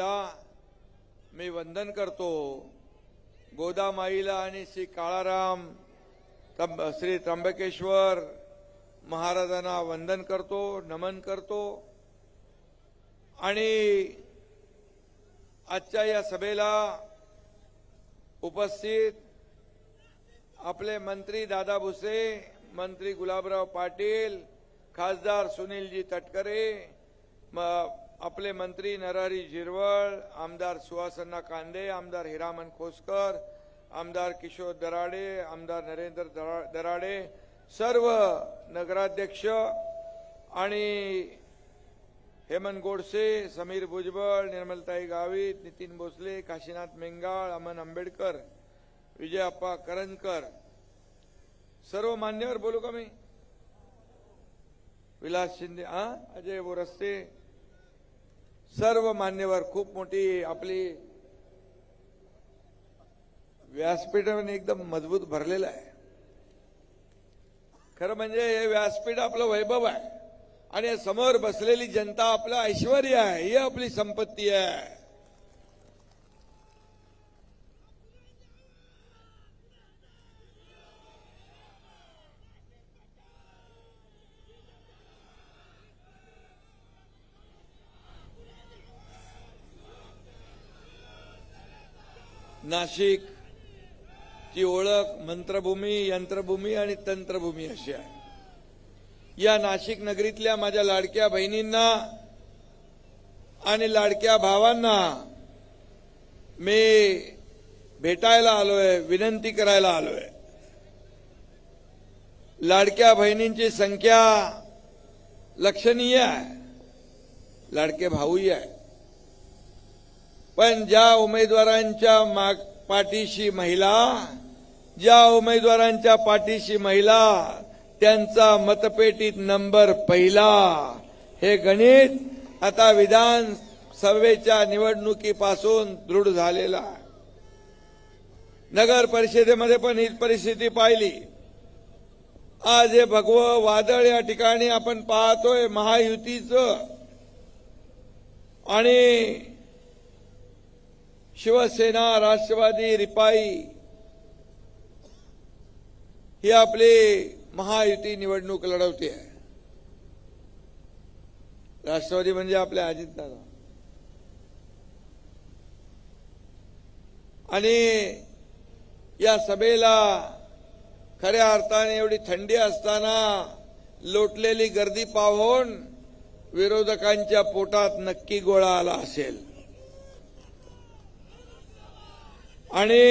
माईला मी वंदन करतो. गोदा माईला आणि श्री काळाराम श्री त्र्यंबकेश्वर महाराजांना वंदन करतो, नमन करतो. आणि आजच्या या सभेला उपस्थित आपले मंत्री दादा भुसे, मंत्री गुलाबराव पाटील, खासदार सुनीलजी तटकरे, आपले मंत्री नरहरी झिरवळ, आमदार सुहासन्ना कांदे, आमदार हिरामन खोसकर, आमदार किशोर दराडे, आमदार नरेंद्र दराडे, सर्व नगराध्यक्ष आणि हेमंत गोडसे, समीर भुजबळ, निर्मलताई गावित, नितीन भोसले, काशीनाथ मेंगाळ, अमन आंबेडकर, विजयप्पा करंजकर, सर्व मान्यवर बोलू का मी? विलास शिंदे, अजय बोरस्ते, सर्व मान्यवर. खूप मोठी आपली व्यासपीठाने एकदम मजबूत भरलेलं आहे. खरं म्हणजे हे व्यासपीठ आपलं वैभव आहे आणि समोर बसलेली जनता आपलं ऐश्वर्य आहे, ही आपली संपत्ती आहे. नाशिक ची ओळख मंत्रभूमी, यंत्रभूमी आणि तंत्रभूमी अशी आहे. या नाशिक नगरीतल्या माझ्या लाडक्या बहिणींना आणि लाडक्या भावांना मी भेटायला आलोय, विनंती करायला आलोय. लाडक्या बहिणींची संख्या लक्षणीय आहे, लाडके भाऊही आहे. पण ज्या उमेदवारांच्या पाठीशी महिला, ज्या उमेदवारांच्या पाठीशी महिला, त्यांचा मतपेटीत नंबर पहिला, हे गणित आता विधानसभेच्या निवडणुकीपासून दृढ झालेलं आहे. नगर परिषदेमध्ये पण ही परिस्थिती पाहिली. आज हे भगवं वादळ या ठिकाणी आपण पाहतोय महायुतीचं, आणि शिवसेना, राष्ट्रवादी, रिपाई ही आपली महायुती निवडणूक लढवते आहे. राष्ट्रवादी म्हणजे आपले अजितदादा. आणि या सभेला खऱ्या अर्थाने एवढी थंडी असताना लोटलेली गर्दी पाहून विरोधकांच्या पोटात नक्की गोळा आला असेल. आणि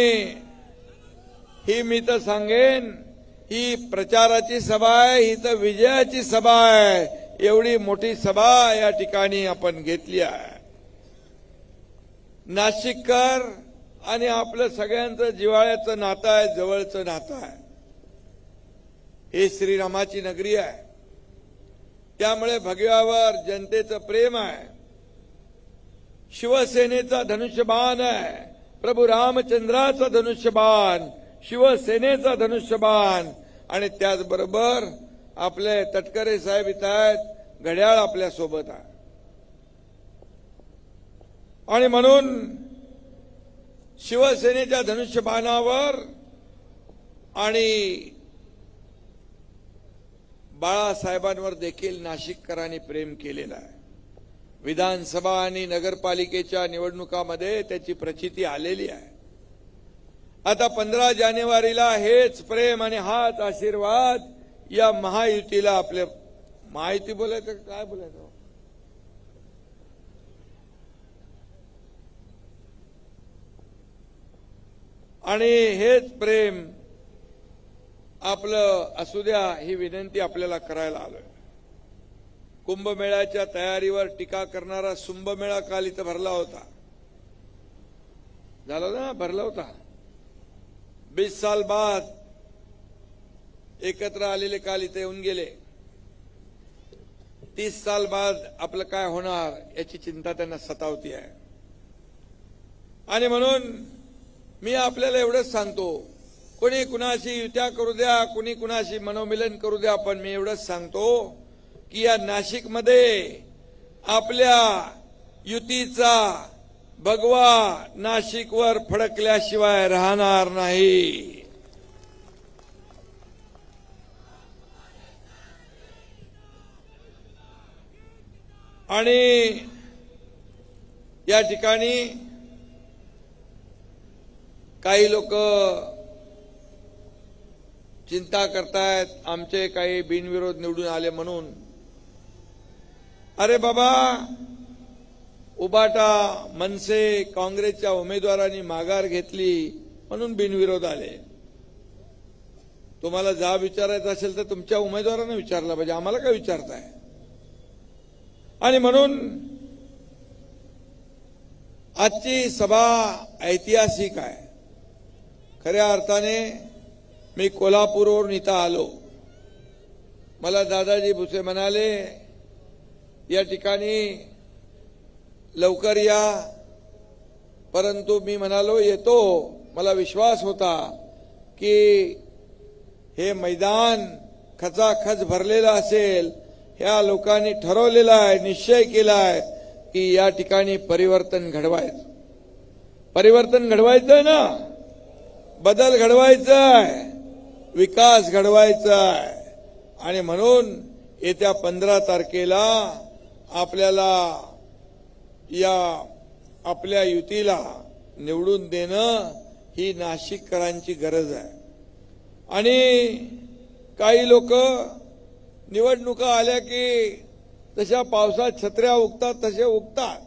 ही मी तर सांगेन, ही प्रचाराची सभा आहे, ही तर विजयाची सभा आहे. एवढी मोठी सभा या ठिकाणी आपण घेतली आहे. नाशिककर आणि आपलं सगळ्यांचं जिव्हाळ्याचं नातं आहे, जवळचं नातं आहे. हे श्रीरामाची नगरी आहे, त्यामुळे भगव्यावर जनतेचं प्रेम आहे. शिवसेनेचा धनुष्यबाण आहे, प्रभू रामचंद्राचा धनुष्यबाण, शिवसेनेचा धनुष्यबाण. आणि त्याचबरोबर आपले तटकरे साहेब इथं आहेत, घड्याळ आपल्या सोबत आहे. आणि म्हणून शिवसेनेच्या धनुष्यबाणावर आणि बाळासाहेबांवर देखील नाशिककरांनी प्रेम केलेलं आहे. विधानसभा आणि नगरपालिकेच्या निवडणुकामध्ये त्याची प्रचिती आलेली आहे. आता 15 जानेवारीला हेच प्रेम आणि हाच आशीर्वाद या महायुतीला, आपल्या महायुती बोलायचं काय बोलायचं, आणि हेच प्रेम आपलं असू द्या, ही विनंती आपल्याला करायला आलोय. कुंभमेळ्याच्या तयारीवर टीका करणारा सुंभमेळा काल इथं भरला होता, झाला ना, भरला होता. 20 साल बाद एकत्र आलेले काल इथे येऊन गेले. 30 साल बाद आपलं काय होणार याची चिंता त्यांना सतावती आहे. आणि म्हणून मी आपल्याला एवढंच सांगतो, कोणी कुणाशी युत्या करू द्या, कोणी कुणाशी मनोमिलन करू द्या, पण मी एवढंच सांगतो की या नाशिकमध्ये आपल्या युतीचा भगवा नाशिकवर फडकल्याशिवाय राहणार नाही. आणि या ठिकाणी काही लोक चिंता करतायत आमचे काही बिनविरोध निवडून आले म्हणून. अरे बाबा, उबाटा, मनसे, काँग्रेसच्या उमेदवारांनी माघार घेतली म्हणून बिनविरोध आले. तुम्हाला जाब विचारायचा असेल तर तुमच्या उमेदवारांना विचारला पाहिजे, आम्हाला काय विचारताय. आणि म्हणून आजची सभा ऐतिहासिक आहे. खऱ्या अर्थाने मी कोल्हापूरवरून इथं आलो. मला दादाजी भुसे म्हणाले या ठिकाणी लवकर या, परंतु मी म्हणालो येतो. मला विश्वास होता की हे मैदान खचाखच भरलेलं असेल. ह्या लोकांनी ठरवलेलं आहे, निश्चय केलाय की या ठिकाणी परिवर्तन घडवायचं. परिवर्तन घडवायचंय ना, बदल घडवायचा आहे, विकास घडवायचा आहे. आणि म्हणून येत्या 15 तारखेला आपल्याला या आपल्या युतीला निवडून देणं ही नाशिककरांची गरज आहे. आणि काही लोक निवडणुका आल्या की तशा पावसात छत्र्या उगतात तसे उगतात.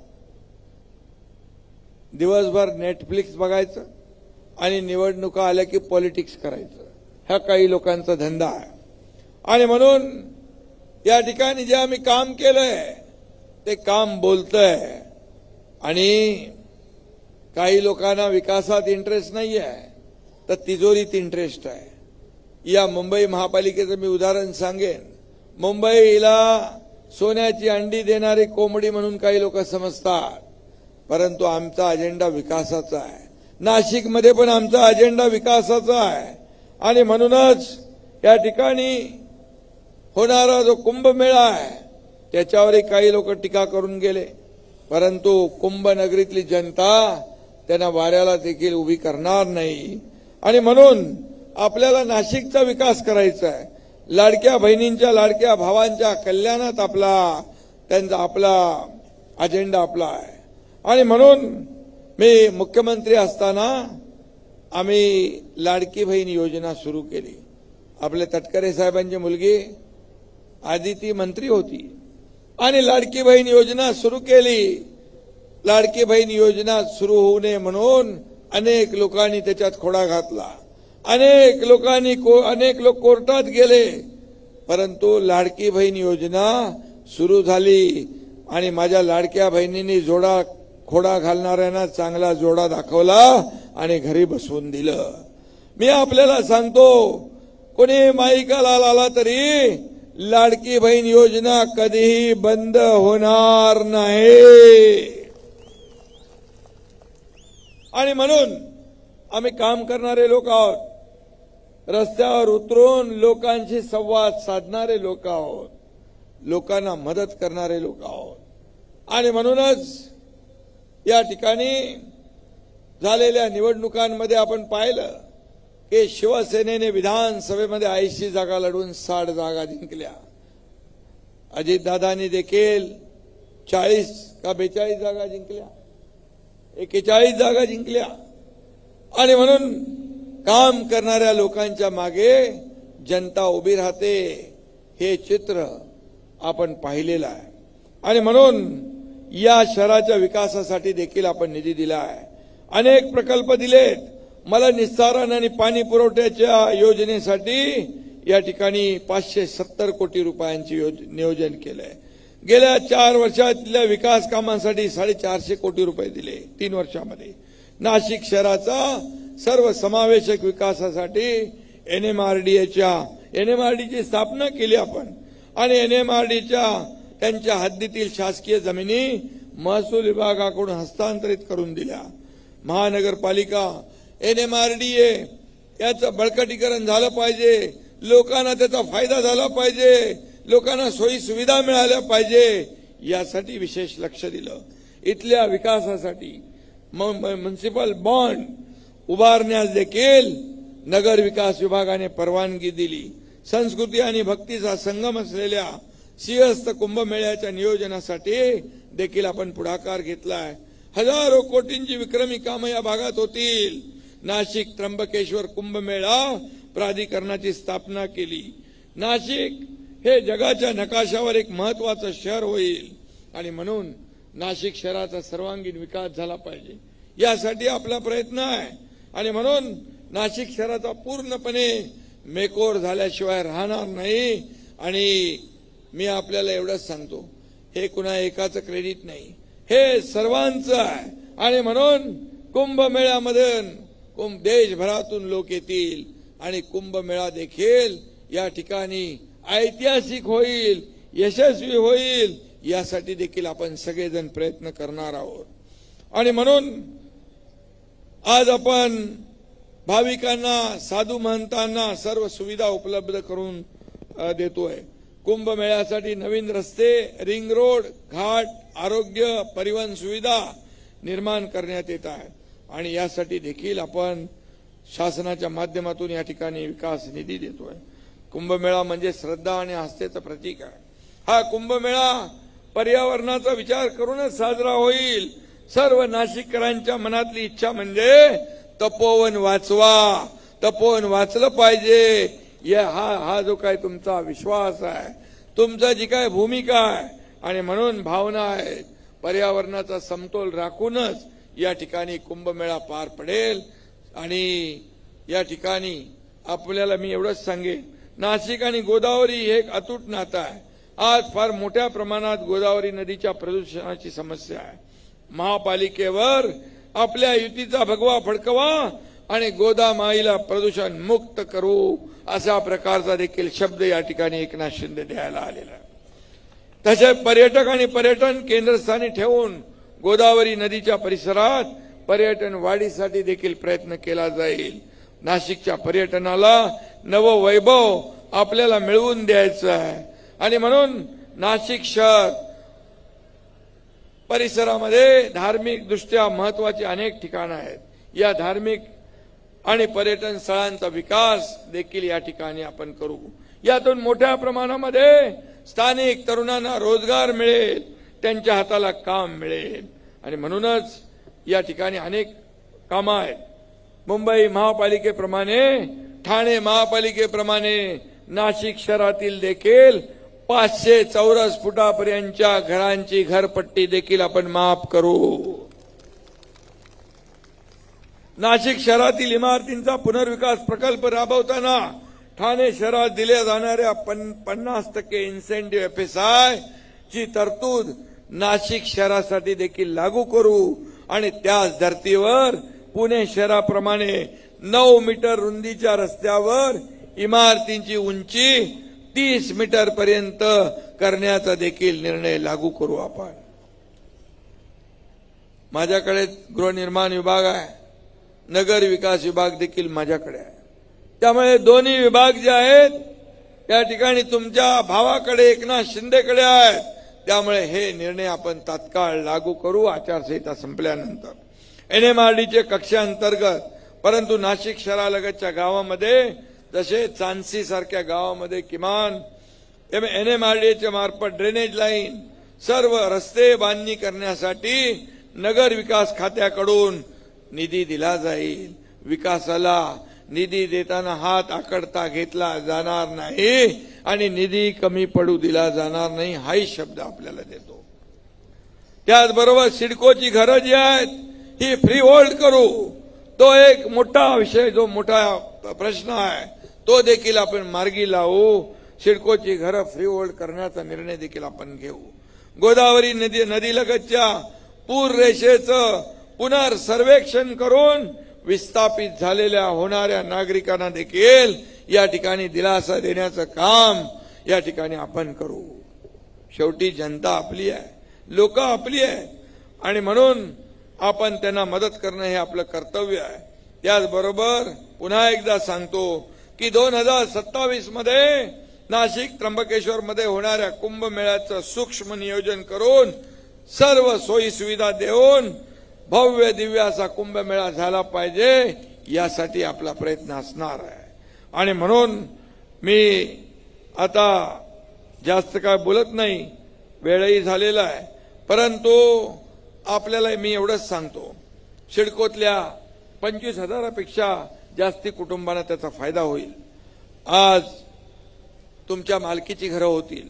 दिवसभर नेटफ्लिक्स बघायचं आणि निवडणुका आल्या की पॉलिटिक्स करायचं, हा काही लोकांचा धंदा आहे. आणि म्हणून या ठिकाणी जे आम्ही काम केलंय ते काम बोलतंय. आणि काही लोकांना विकासात इंटरेस्ट नाही आहे तर तिजोरीत इंटरेस्ट आहे. या मुंबई महापालिकेचं मी उदाहरण सांगेन. मुंबईला सोन्याची अंडी देणारी कोंबडी म्हणून काही लोक समजतात, परंतु आमचा अजेंडा विकासाचा आहे. नाशिकमध्ये पण आमचा अजेंडा विकासाचा आहे. आणि म्हणूनच या ठिकाणी होणारा जो कुंभमेळा आहे त्याच्यावरही काही लोक टीका करून गेले, परंतु कुंभनगरीतली जनता त्यांना वाऱ्याला देखील उभी करणार नाही. आणि म्हणून आपल्याला नाशिकचा विकास करायचा आहे. लाडक्या बहिणींच्या, लाडक्या भावांच्या कल्याणात आपला अजेंडा आपला आहे. आणि म्हणून मी मुख्यमंत्री असताना आम्ही लाडकी बहीण योजना सुरू केली. आपले तटकरे साहेबांची मुलगी आदिती मंत्री होती आणि लाडकी बहीण योजना सुरू केली. लाडकी बहीण योजना सुरू होऊ नये म्हणून अनेक लोकांनी त्याच्यात खोडा घातला. अनेक लोक कोर्टात गेले, परंतु लाडकी बहीण योजना सुरू झाली. आणि माझ्या लाडक्या बहिणींनी खोडा घालणाऱ्यांना चांगला जोडा दाखवला आणि घरी बसवून दिलं. मी आपल्याला सांगतो, कोणी माईकाला आला तरी लाडकी बहीण योजना कधीही बंद होणार नाही. आणि म्हणून आम्ही काम करणारे लोक आहोत, रस्त्यावर उतरून लोकांशी संवाद साधणारे लोक आहोत, लोकांना मदत करणारे लोक आहोत. आणि म्हणूनच या ठिकाणी झालेल्या निवडणुकांमध्ये आपण पाहिलं की शिवसेनेने विधानसभेमध्ये 80 जागा लढवून 60 जागा जिंकल्या. अजितदादांनी देखील 40 का 42 जागा जिंकल्या, 41 जागा जिंकल्या. आणि म्हणून काम करणाऱ्या लोकांच्या मागे जनता उभी राहते, हे चित्र आपण पाहिलेलं आहे. आणि म्हणून या शहराच्या विकासासाठी देखील आपण निधी दिला आहे, अनेक प्रकल्प दिलेत. मला निस्तारण आणि पाणी पुरवठ्याच्या योजनेसाठी या ठिकाणी 570 कोटी रुपयांचे नियोजन केलंय. गेल्या 4 वर्षातल्या विकास कामांसाठी 450 कोटी रुपये दिले 3 वर्षामध्ये. नाशिक शहराचा सर्वसमावेशक विकासासाठी एनएमआरडीची स्थापना केली आपण. आणि एनएमआरडीच्या त्यांच्या हद्दीतील शासकीय जमिनी महसूल विभागाकडून हस्तांतरित करून दिल्या. महानगरपालिका, एनएमआरडीए याचं बळकटीकरण झालं पाहिजे, लोकांना त्याचा फायदा झाला पाहिजे, लोकांना सोयी सुविधा मिळाल्या पाहिजे, यासाठी विशेष लक्ष दिलं. इथल्या विकासासाठी म्युनिसिपल बॉन्ड उभारण्यास देखील नगर विकास विभागाने परवानगी दिली. संस्कृती आणि भक्तीचा संगम असलेल्या सिंहस्थ कुंभमेळ्याच्या नियोजनासाठी देखील आपण पुढाकार घेतलाय. हजारो कोटींची विक्रमी कामं या भागात होतील. नाशिक त्र्यंबकेश्वर कुंभमेळा प्राधिकरणाची स्थापना केली. नाशिक हे जगाच्या नकाशावर एक महत्वाचं शहर होईल आणि म्हणून नाशिक शहराचा सर्वांगीण विकास झाला पाहिजे यासाठी आपला प्रयत्न आहे. आणि म्हणून नाशिक शहराचा पूर्णपणे मेकओव्हर झाल्याशिवाय राहणार नाही. आणि मी आपल्याला एवढंच सांगतो, हे कुणा एकाचं क्रेडिट नाही, हे सर्वांचं आहे. आणि म्हणून कुंभमेळ्यामध्ये देशभरातून लोक येतील आणि कुंभमेळा देखील या ठिकाणी ऐतिहासिक होईल, यशस्वी होईल यासाठी देखील आपण सगळेजण प्रयत्न करणार आहोत. आणि म्हणून आज आपण भाविकांना, साधू महंतांना सर्व सुविधा उपलब्ध करून देतोय. कुंभमेळ्यासाठी नवीन रस्ते, रिंग रोड, घाट, आरोग्य, परिवहन सुविधा निर्माण करण्यात येत आहे. आणि यासाठी देखील आपण शासनाच्या माध्यमातून या ठिकाणी विकास निधी देतोय. कुंभमेळा म्हणजे श्रद्धा आणि आस्थेचं प्रतीक आहे. हा कुंभमेळा पर्यावरणाचा विचार करूनच साजरा होईल. सर्व नाशिककरांच्या मनातली इच्छा म्हणजे तपोवन वाचवा, तपोवन वाचलं पाहिजे. हा जो काय तुमचा विश्वास आहे, तुमचा जी काय भूमिका आहे आणि म्हणून भावना आहे, पर्यावरणाचा समतोल राखूनच या ठिकाणी कुंभमेळा पार पडेल. आणि या ठिकाणी आपल्याला मी एवढंच सांगेन, नाशिक आणि गोदावरी हे एक अतूट नातं आहे. आज फार मोठ्या प्रमाणात गोदावरी नदीच्या प्रदूषणाची समस्या आहे. महापालिकेवर आपल्या युतीचा भगवा फडकवा आणि गोदामाईला प्रदूषण मुक्त करू अशा प्रकारचा देखील शब्द या ठिकाणी एकनाथ शिंदे द्यायला आलेला आहे. तसे पर्यटक आणि पर्यटन केंद्रस्थानी ठेवून गोदावरी नदीच्या परिसरात पर्यटन वाढीसाठी देखील प्रयत्न केला जाईल. नाशिकच्या पर्यटनाला नवं वैभव आपल्याला मिळवून द्यायचं आहे. आणि म्हणून नाशिक शहर परिसरामध्ये धार्मिक दृष्ट्या महत्वाची अनेक ठिकाणं आहेत. या धार्मिक आणि पर्यटन स्थळांचा विकास देखील या ठिकाणी आपण करू. यातून मोठ्या प्रमाणामध्ये स्थानिक तरुणांना रोजगार मिळेल, त्यांच्या हाताला काम मिळेल. आणि म्हणूनच या ठिकाणी अनेक कामं आहेत. मुंबई महापालिकेप्रमाणे, ठाणे महापालिकेप्रमाणे नाशिक शहरातील देखील 500 चौरस फुटापर्यंतच्या घरांची घरपट्टी देखील आपण माफ करू. नाशिक शहरातील इमारतींचा पुनर्विकास प्रकल्प राबवताना ठाणे शहरात दिल्या जाणाऱ्या 50% इन्सेंटिव्ह FSI ची तरतूद नाशिक शहरासाठी देखील लागू करू. आणि त्याच धर्तीवर पुणे शहराप्रमाणे 9 मीटर रुंदीच्या रस्त्यावर इमारतींची उंची 30 मीटर पर्यंत करण्याचा देखील निर्णय लागू करू आपण. माझ्याकडे गृहनिर्माण विभाग आहे, नगर विकास विभाग देखील माझ्याकडे आहे. त्यामुळे दोन्ही विभाग जे आहेत त्या ठिकाणी तुमच्या भावाकडे एकनाथ शिंदेकडे आहेत. त्यामुळे हे निर्णय आपण तात्काळ लागू करू आचारसंहिता संपल्यानंतर. NMRDचे कक्षांतर्गत, परंतु नाशिक शहरालगतच्या गावामध्ये जसे चांदसी सारख्या गावामध्ये किमान NMRDच्या मार्फत ड्रेनेज लाईन, सर्व रस्ते बांधणी करण्यासाठी नगर विकास खात्याकडून निधी दिला जाईल. विकासाला निधी देताना हात आकडता घेतला जाणार नाही आणि निधी कमी पडू दिला जाणार नाही, हाही शब्द आपल्याला देतो. त्याचबरोबर सिडकोची घरं जी आहेत ही फ्री होल्ड करू. तो एक मोठा विषय, जो मोठा प्रश्न आहे तो देखील आपण मार्गी लावू. सिडकोची घरं फ्री होल्ड करण्याचा निर्णय देखील आपण घेऊ. गोदावरी नदीलगतच्या पूर रेषेचं पुनर्सर्वेक्षण करून विस्थापित झालेल्या होणाऱ्या नागरिकांना देखील या ठिकाणी दिलासा देण्याचं काम या ठिकाणी आपण करू. शेवटी जनता आपली आहे, लोक आपली आहेत आणि म्हणून आपण त्यांना मदत करणं हे आपलं कर्तव्य आहे. त्याचबरोबर पुन्हा एकदा सांगतो की 2027 मध्ये नाशिक त्र्यंबकेश्वर मध्ये होणाऱ्या कुंभमेळ्याचं सूक्ष्म नियोजन करून सर्व सोयी सुविधा देऊन भव्य दिव्य असा कुंभमेळा झाला पाहिजे, यासाठी आपला प्रयत्न असणार आहे. आणि म्हणून मी आता जास्त काय बोलत नाही, वेळही झालेला आहे. परंतु आपल्याला मी एवढंच सांगतो, सिडकोतल्या 25,000पेक्षा जास्ती कुटुंबांना त्याचा फायदा होईल. आज तुमच्या मालकीची घरं होतील.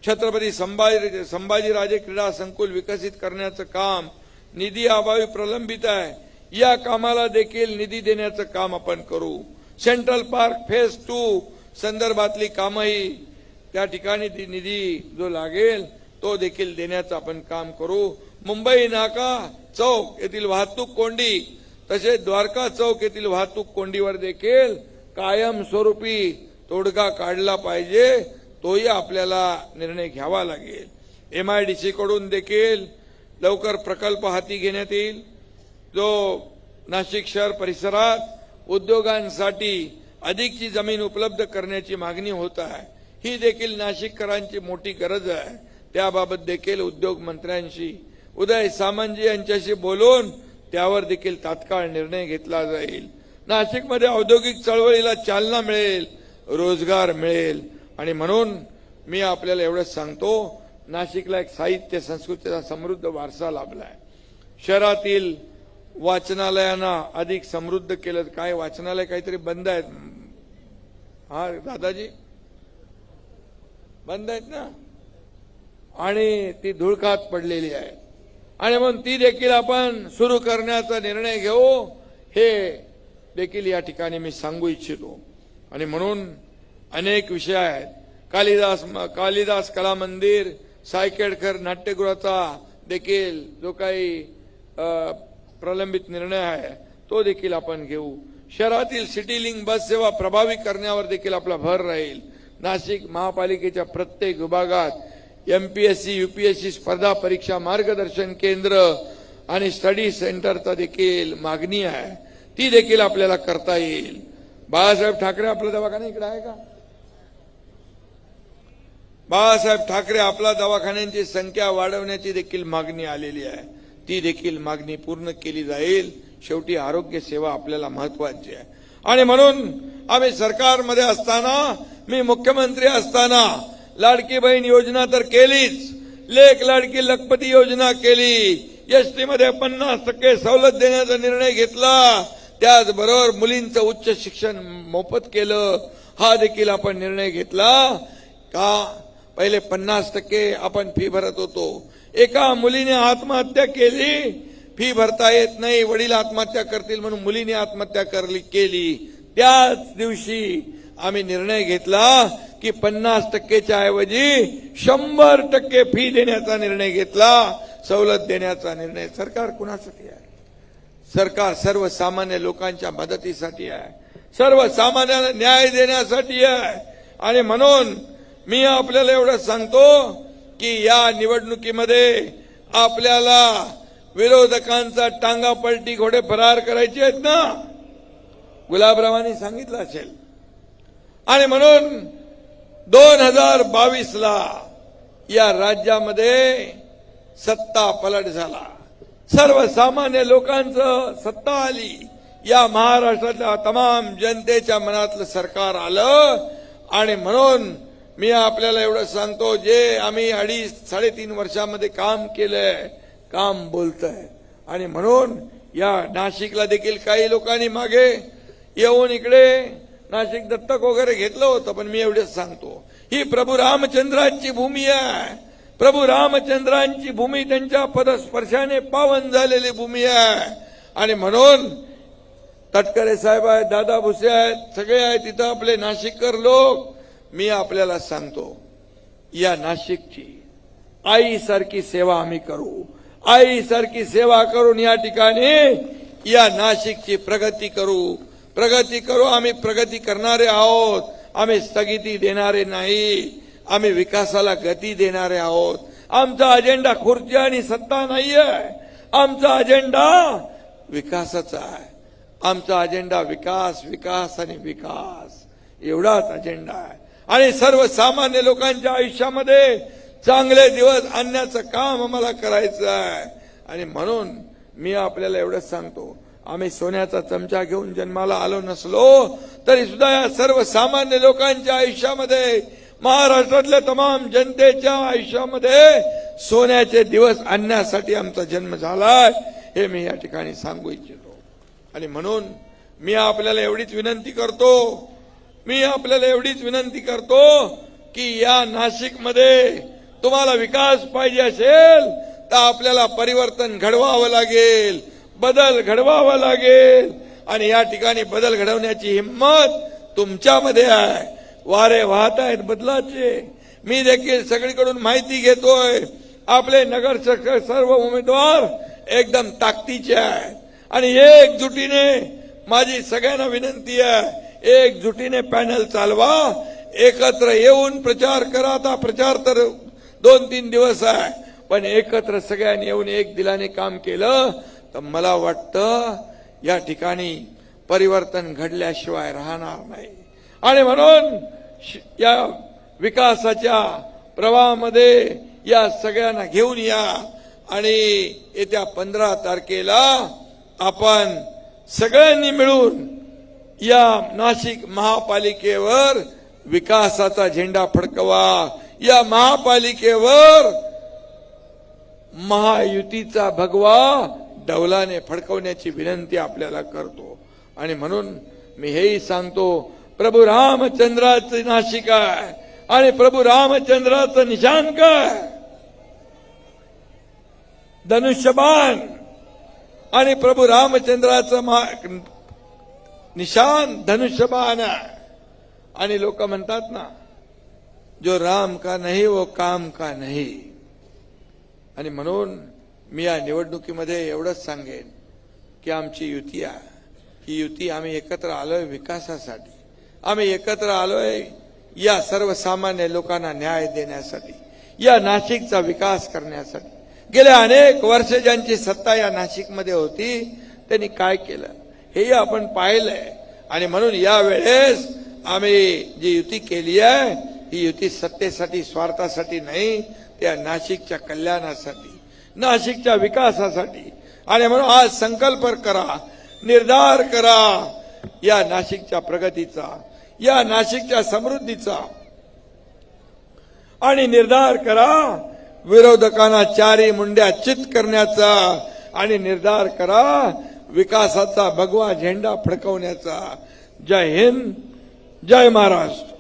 छत्रपती संभाजीराजे क्रीडा संकुल विकसित करण्याचं काम निधी अभावी प्रलंबित आहे. या कामाला देखील निधी देण्याचं काम आपण करू. सेंट्रल पार्क फेज 2 संदर्भातली कामही त्या ठिकाणी निधी जो लागेल तो देखील देण्याचं आपण काम करू. मुंबई नाका चौक येथील वाहतूक कोंडी, तसेच द्वारका चौक येथील वाहतूक कोंडीवर देखील कायमस्वरूपी तोडगा काढला पाहिजे. तोही आपल्याला निर्णय घ्यावा लागेल. MIDC कडून देखील लवकर प्रकल्प हाती घेण्यात येईल, जो नाशिक शहर परिसरात उद्योगांसाठी अधिकची जमीन उपलब्ध करण्याची मागणी होत आहे. ही देखील नाशिककरांची मोठी गरज आहे. त्याबाबत देखील उद्योग मंत्र्यांशी उदय सामंत यांच्याशी बोलून त्यावर देखील तात्काळ निर्णय घेतला जाईल. नाशिकमध्ये औद्योगिक चळवळीला चालना मिळेल, रोजगार मिळेल. आणि म्हणून मी आपल्याला एवढंच सांगतो, नाशिकला एक साहित्य संस्कृतीचा समृद्ध वारसा लाभलाय. शहरातील वाचनालयांना अधिक समृद्ध केलं. काय वाचनालय काहीतरी बंद आहेत, हा दादाजी बंद आहेत ना, आणि ती धुळकात पडलेली आहे. आणि म्हणून ती देखील आपण सुरू करण्याचा निर्णय घेऊ, हे देखील या ठिकाणी मी सांगू इच्छितो. आणि म्हणून अनेक विषय आहेत. कालिदास कला मंदिर, सायकेडकर नाट्यगृहाचा देखील जो काही प्रलंबित निर्णय आहे तो देखील आपण घेऊ. शहरातील सिटी लिंक बस सेवा प्रभावी करण्यावर देखील आपला भर राहील. नाशिक महापालिकेच्या प्रत्येक विभागात MPSC UPSC स्पर्धा परीक्षा मार्गदर्शन केंद्र आणि स्टडी सेंटरचा देखील मागणी आहे, ती देखील आपल्याला करता येईल. बाळासाहेब ठाकरे आपला दवाखाना इकडे आहे का? बाळासाहेब ठाकरे आपला दवाखान्यांची संख्या वाढवण्याची देखील मागणी आलेली आहे, ती देखील मागणी पूर्ण केली जाईल. शेवटी आरोग्य सेवा आपल्याला महत्वाची आहे. आणि म्हणून आम्ही सरकारमध्ये असताना, मी मुख्यमंत्री असताना लाडकी बहीण योजना तर केलीच, लेक लाडकी लखपती योजना केली, ST मध्ये 50% सवलत देण्याचा निर्णय घेतला. त्याचबरोबर मुलींचं उच्च शिक्षण मोफत केलं, हा देखील आपण निर्णय घेतला. का पहिले 50% आपण फी भरत होतो. एका मुलीने आत्महत्या केली, फी भरता येत नाही, वडील आत्महत्या करतील म्हणून मुलीने आत्महत्या केली. त्याच दिवशी आम्ही निर्णय घेतला की 50%च्या ऐवजी 100% फी देण्याचा निर्णय घेतला, सवलत देण्याचा निर्णय. सरकार कुणासाठी आहे? सरकार सर्वसामान्य लोकांच्या मदतीसाठी आहे, सर्वसामान्यांना न्याय देण्यासाठी आहे. आणि म्हणून मी आपल्याला एवढं सांगतो की या निवडणुकीमध्ये आपल्याला विरोधकांचा टांगा पलटी घोडे फरार करायचे आहेत ना, गुलाबरावांनी सांगितलं असेल. आणि म्हणून 2022ला या राज्यामध्ये सत्ता पलट झाला, सर्वसामान्य लोकांचं सत्ता आली. या महाराष्ट्रातल्या तमाम जनतेच्या मनातलं सरकार आलं. आणि म्हणून मी आपल्याला एवढं सांगतो, जे आम्ही 2.5-3.5 वर्षामध्ये काम केलंय, काम बोलतंय. आणि म्हणून या नाशिकला देखील काही लोकांनी मागे येऊन इकडे नाशिक दत्तक वगैरे घेतलं होतं, पण मी एवढंच सांगतो, ही प्रभू रामचंद्रांची भूमी आहे. प्रभू रामचंद्रांची भूमी त्यांच्या पदस्पर्शाने पावन झालेली भूमी आहे. आणि म्हणून तटकरे साहेब आहेत, दादा भुसे आहेत, सगळे आहेत तिथं आपले नाशिककर लोक. मी आपल्याला सांगतो, या नाशिकची आईसारखी सेवा आम्ही करू. आईसारखी सेवा करून या ठिकाणी या नाशिकची प्रगती करू. आम्ही प्रगती करणारे आहोत. आम्ही स्थगिती देणारे नाही, आम्ही विकासाला गती देणारे आहोत. आमचा अजेंडा खुर्ची आणि सत्ता नाहीये, आमचा अजेंडा विकासाचा आहे. आमचा अजेंडा विकास आणि विकास एवढाच अजेंडा आहे. आणि सर्वसामान्य लोकांच्या आयुष्यामध्ये चांगले दिवस आणण्याचं काम आम्हाला करायचं आहे. आणि म्हणून मी आपल्याला एवढंच सांगतो, आम्ही सोन्याचा चमचा घेऊन जन्माला आलो नसलो तरी सुद्धा या सर्वसामान्य लोकांच्या आयुष्यामध्ये, महाराष्ट्रातल्या तमाम जनतेच्या आयुष्यामध्ये सोन्याचे दिवस आणण्यासाठी आमचा जन्म झालाय, हे मी या ठिकाणी सांगू इच्छितो. आणि म्हणून मी आपल्याला एवढीच विनंती करतो की या नाशिकमध्ये तुम्हाला विकास पाहिजे असेल तर आपल्याला परिवर्तन घडवावं लागेल, बदल घडवावा लागेल. आणि या ठिकाणी बदल घडवण्याची हिंमत तुमच्यामध्ये आहे. वारे वाहत आहेत बदलाचे. मी देखील सगळीकडून माहिती घेतोय. आपले नगरसेवक सर्व उमेदवार एकदम ताकदीचे आहेत आणि एकजुटीने माझी सगळ्यांना विनंती आहे, एकजुटीने पॅनल चालवा, एकत्र येऊन प्रचार करा. आता प्रचार तर 2-3 दिवस आहे, पण एकत्र सगळ्यांनी येऊन एक दिलाने काम केलं तर मला वाटतं या ठिकाणी परिवर्तन घडल्याशिवाय राहणार नाही. आणि म्हणून या विकासाच्या प्रवाहामध्ये या सगळ्यांना घेऊन या आणि येत्या 15 तारखेला आपण सगळ्यांनी मिळून या नाशिक महापालिकेवर विकासाचा झेंडा फडकवा. या महापालिकेवर महायुतीचा भगवा डौलाने फडकवण्याची विनंती आपल्याला करतो. आणि म्हणून मी हेही सांगतो, प्रभू रामचंद्राचं नाशिक आहे आणि प्रभू रामचंद्राचं निशान काय? धनुष्यबाण. आणि प्रभू रामचंद्राचं निशान धनुष्यबाण आहे. आणि लोक म्हणतात ना, जो राम का नहीं वो काम का नहीं. आणि म्हणून मी या निवडणुकीमध्ये एवढंच सांगेन की आमची युती आहे. ही युती आम्ही एकत्र आलोय विकासासाठी. आम्ही एकत्र आलोय या सर्वसामान्य लोकांना न्याय देण्यासाठी, या नाशिकचा विकास करण्यासाठी. गेल्या अनेक वर्ष ज्यांची सत्ता या नाशिकमध्ये होती त्यांनी काय केलं हेही आपण पाहिलंय. आणि म्हणून या वेळेस आम्ही जी युती केली आहे ही युती सत्तेसाठी, स्वार्थासाठी नाही, त्या नाशिकच्या कल्याणासाठी, नाशिकच्या विकासासाठी. आणि म्हणून आज संकल्प करा, निर्धार करा या नाशिकच्या प्रगतीचा, या नाशिकच्या समृद्धीचा. आणि निर्धार करा विरोधकांना चारी मुंड्या चित करण्याचा. आणि निर्धार करा विकासाचा भगवा झेंडा फडकवण्याचा. जय हिंद, जय महाराष्ट्र.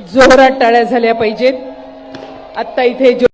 जोरात टाळ्या झाल्या पाहिजेत. आता इथे